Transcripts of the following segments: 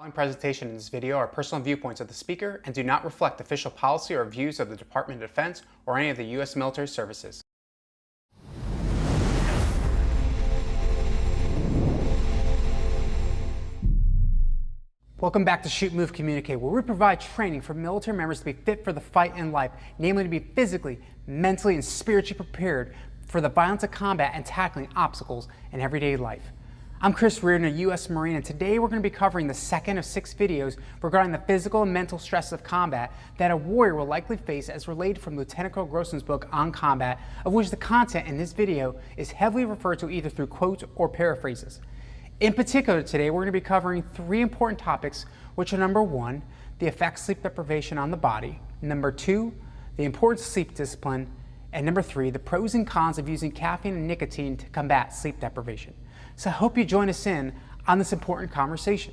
The following presentation in this video are personal viewpoints of the speaker and do not reflect official policy or views of the Department of Defense or any of the U.S. military services. Welcome back to Shoot, Move, Communicate, where we provide training for military members to be fit for the fight in life, namely to be physically, mentally, and spiritually prepared for the violence of combat and tackling obstacles in everyday life. I'm Chris Reardon, a U.S. Marine, and today we're going to be covering the second of 6 videos regarding the physical and mental stress of combat that a warrior will likely face as related from Lieutenant Colonel Grossman's book On Combat, of which the content in this video is heavily referred to either through quotes or paraphrases. In particular, today we're going to be covering 3 important topics, which are number 1, the effects of sleep deprivation on the body, number 2, the importance of sleep discipline, and number 3, the pros and cons of using caffeine and nicotine to combat sleep deprivation. So I hope you join us in on this important conversation.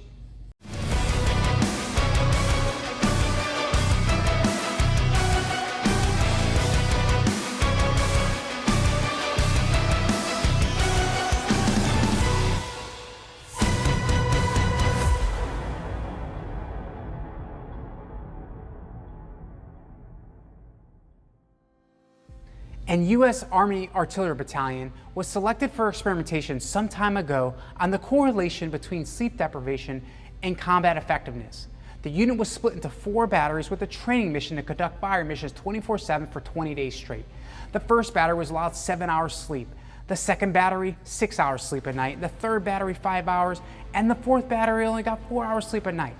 An U.S. Army Artillery Battalion was selected for experimentation some time ago on the correlation between sleep deprivation and combat effectiveness. The unit was split into 4 batteries with a training mission to conduct fire missions 24/7 for 20 days straight. The first battery was allowed 7 hours sleep, the second battery 6 hours sleep a night, the third battery 5 hours, and the fourth battery only got 4 hours sleep a night.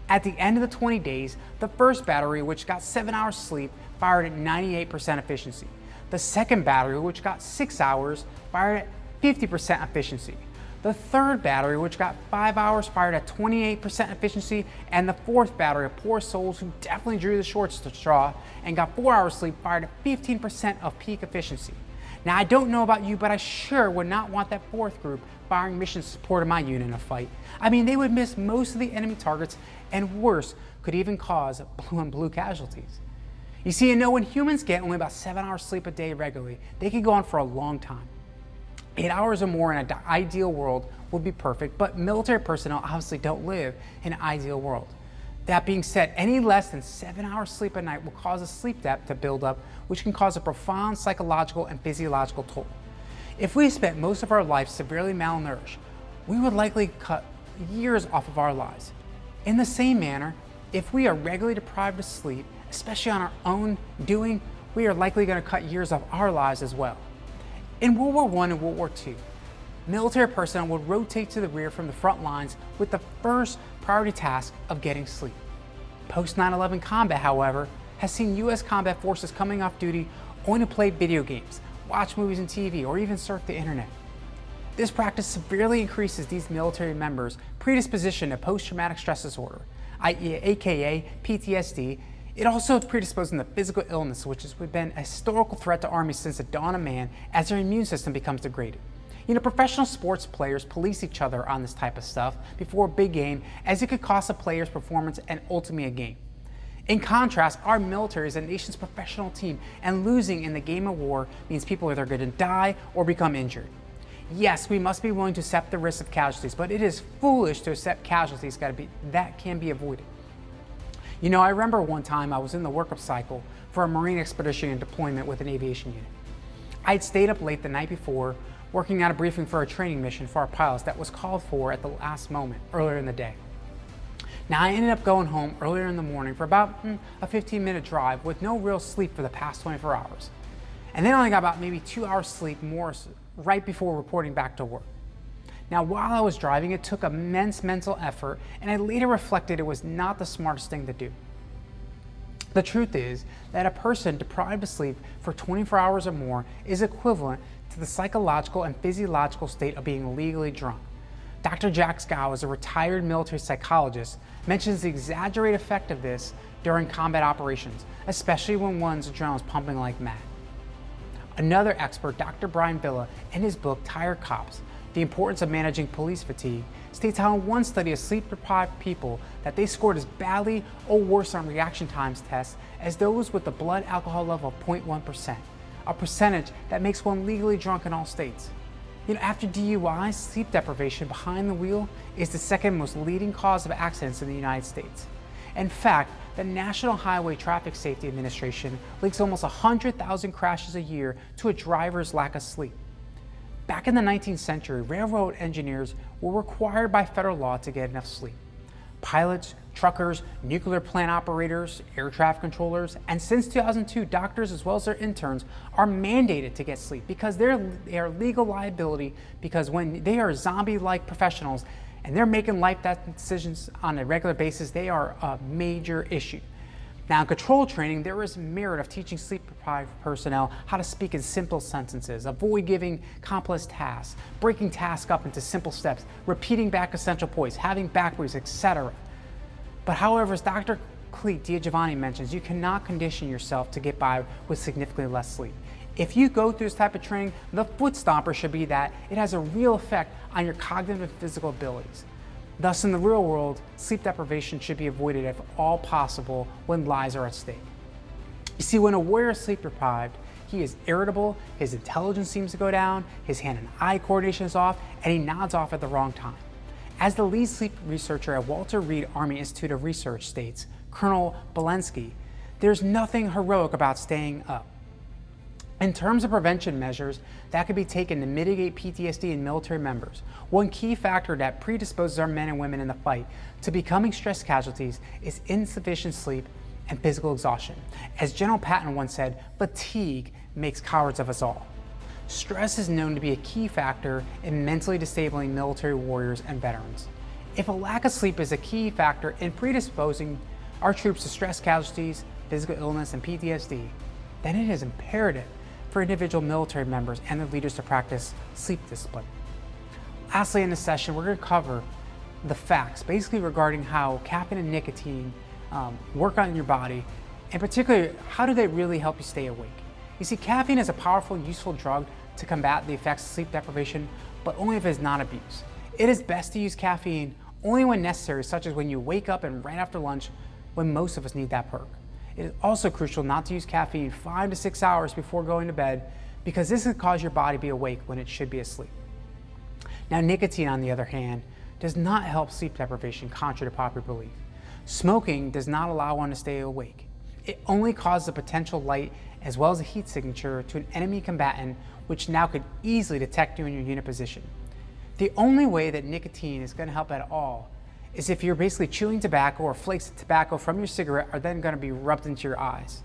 At the end of the 20 days, the first battery, which got 7 hours sleep, fired at 98% efficiency. The second battery, which got 6 hours, fired at 50% efficiency. The third battery, which got 5 hours, fired at 28% efficiency. And the fourth battery of poor souls who definitely drew the short straw and got 4 hours sleep, fired at 15% of peak efficiency. Now, I don't know about you, but I sure would not want that fourth group firing missions in support of my unit in a fight. I mean, they would miss most of the enemy targets and worse, could even cause blue on blue casualties. You see, when humans get only about 7 hours sleep a day regularly, they can go on for a long time. 8 hours or more in an ideal world would be perfect, but military personnel obviously don't live in an ideal world. That being said, any less than 7 hours sleep a night will cause a sleep debt to build up, which can cause a profound psychological and physiological toll. If we spent most of our life severely malnourished, we would likely cut years off of our lives. In the same manner, if we are regularly deprived of sleep, especially on our own doing, we are likely going to cut years off our lives as well. In World War I and World War II, military personnel would rotate to the rear from the front lines with the first priority task of getting sleep. Post 9/11 combat, however, has seen U.S. combat forces coming off duty only to play video games, watch movies and TV, or even surf the internet. This practice severely increases these military members' predisposition to post-traumatic stress disorder, aka PTSD. It also predisposes them to physical illness, which has been a historical threat to armies since the dawn of man as their immune system becomes degraded. Professional sports players police each other on this type of stuff before a big game, as it could cost a player's performance and ultimately a game. In contrast, our military is a nation's professional team, and losing in the game of war means people are either going to die or become injured. Yes, we must be willing to accept the risk of casualties, but it is foolish to accept casualties that can be avoided. I remember one time I was in the workup cycle for a Marine expedition and deployment with an aviation unit. I had stayed up late the night before, working out a briefing for a training mission for our pilots that was called for at the last moment, earlier in the day. Now, I ended up going home earlier in the morning for about a 15-minute drive with no real sleep for the past 24 hours. And then I only got about maybe 2 hours sleep more right before reporting back to work. Now, while I was driving, it took immense mental effort, and I later reflected it was not the smartest thing to do. The truth is that a person deprived of sleep for 24 hours or more is equivalent to the psychological and physiological state of being legally drunk. Dr. Jack Scow, as a retired military psychologist, mentions the exaggerated effect of this during combat operations, especially when one's adrenaline is pumping like mad. Another expert, Dr. Brian Villa, in his book Tired Cops: The Importance of Managing Police Fatigue, states how in one study of sleep-deprived people that they scored as badly or worse on reaction times tests as those with a blood alcohol level of 0.1%, a percentage that makes one legally drunk in all states. After DUI, sleep deprivation behind the wheel is the second most leading cause of accidents in the United States. In fact, the National Highway Traffic Safety Administration links almost 100,000 crashes a year to a driver's lack of sleep. Back in the 19th century, railroad engineers were required by federal law to get enough sleep. Pilots, truckers, nuclear plant operators, air traffic controllers, and since 2002, doctors as well as their interns are mandated to get sleep because they are legal liability, because when they are zombie-like professionals and they're making life decisions on a regular basis, they are a major issue. Now, in control training, there is merit of teaching sleep-deprived personnel how to speak in simple sentences, avoid giving complex tasks, breaking tasks up into simple steps, repeating back essential points, having back breaths, etc. But however, as Dr. Cleet Diagiovanni mentions, you cannot condition yourself to get by with significantly less sleep. If you go through this type of training, the foot stomper should be that it has a real effect on your cognitive and physical abilities. Thus, in the real world, sleep deprivation should be avoided if all possible when lives are at stake. You see, when a warrior is sleep deprived, he is irritable, his intelligence seems to go down, his hand and eye coordination is off, and he nods off at the wrong time. As the lead sleep researcher at Walter Reed Army Institute of Research states, Colonel Belensky, there's nothing heroic about staying up. In terms of prevention measures that could be taken to mitigate PTSD in military members, one key factor that predisposes our men and women in the fight to becoming stress casualties is insufficient sleep and physical exhaustion. As General Patton once said, fatigue makes cowards of us all. Stress is known to be a key factor in mentally disabling military warriors and veterans. If a lack of sleep is a key factor in predisposing our troops to stress casualties, physical illness, and PTSD, then it is imperative for individual military members and their leaders to practice sleep discipline. Lastly, in this session, we're going to cover the facts, basically regarding how caffeine and nicotine work on your body, and particularly, how do they really help you stay awake? You see, caffeine is a powerful and useful drug to combat the effects of sleep deprivation, but only if it is not abused. It is best to use caffeine only when necessary, such as when you wake up and right after lunch, when most of us need that perk. It is also crucial not to use caffeine 5 to 6 hours before going to bed, because this could cause your body to be awake when it should be asleep. Now, nicotine, on the other hand, does not help sleep deprivation, contrary to popular belief. Smoking does not allow one to stay awake. It only causes a potential light as well as a heat signature to an enemy combatant, which now could easily detect you in your unit position. The only way that nicotine is going to help at all is if you're basically chewing tobacco, or flakes of tobacco from your cigarette are then going to be rubbed into your eyes.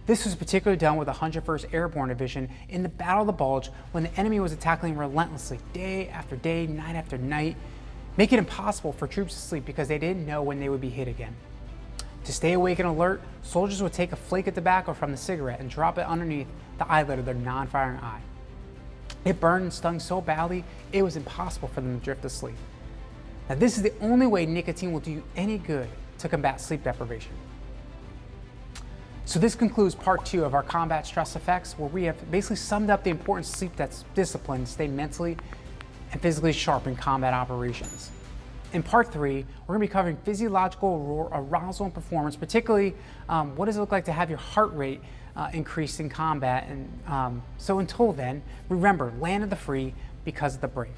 This was particularly done with the 101st Airborne Division in the Battle of the Bulge, when the enemy was attacking relentlessly, day after day, night after night, making it impossible for troops to sleep because they didn't know when they would be hit again. To stay awake and alert, soldiers would take a flake of tobacco from the cigarette and drop it underneath the eyelid of their non-firing eye. It burned and stung so badly, it was impossible for them to drift asleep. Now, this is the only way nicotine will do you any good to combat sleep deprivation. So this concludes part 2 of our combat stress effects, where we have basically summed up the importance of sleep discipline to stay mentally and physically sharp in combat operations. In part 3, we're going to be covering physiological arousal and performance, particularly what does it look like to have your heart rate increase in combat. And so until then, remember, land of the free because of the brave.